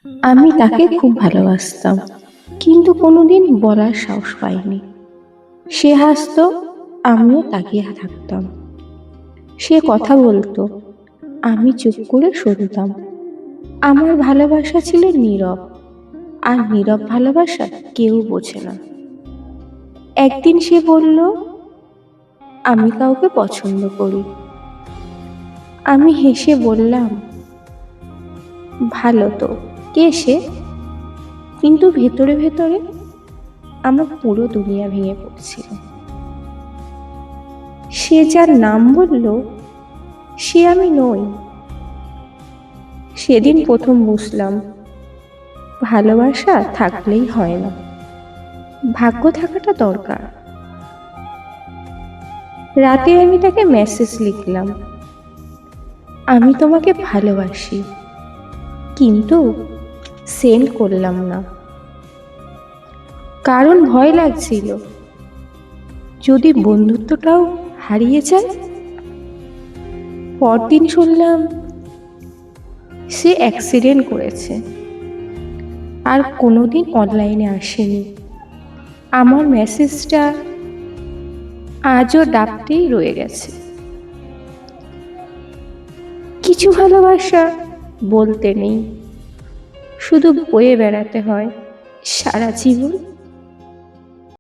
আমি তাকে খুব ভালোবাসতাম, কিন্তু কোনোদিন বলার সাহস পাইনি। সে হাসতো, আমিও তাকিয়ে থাকতাম। সে কথা বলতো, আমি চুপ করে শুনতাম। আমার ভালোবাসা ছিল নীরব, আর নীরব ভালোবাসা কেউ বোঝে না। একদিন সে বলল, আমি কাউকে পছন্দ করি। আমি হেসে বললাম, ভালো তো, কে সে? কিন্তু ভেতরে ভেতরে আমার পুরো দুনিয়া ভেঙে পড়ছিল। সে যার নাম বলল, সে আমি নই। সেদিন প্রথম বুঝলাম, ভালোবাসা থাকলেই হয় না, ভাগ্য থাকাটা দরকার। রাতে আমি তাকে মেসেজ লিখলাম, আমি তোমাকে ভালোবাসি, কিন্তু সেন্ড করলাম না, কারণ ভয় লাগছিল যদি বন্ধুত্বটাও হারিয়ে যায়। পরদিন শুনলাম সে অ্যাক্সিডেন্ট করেছে, আর কোনোদিন অনলাইনে আসেনি। আমার মেসেজটা আজও ডাকতেই রয়ে গেছে। কিছু ভালোবাসা বলতে নেই, শুধু বয়ে বেড়াতে হয় সারা জীবন।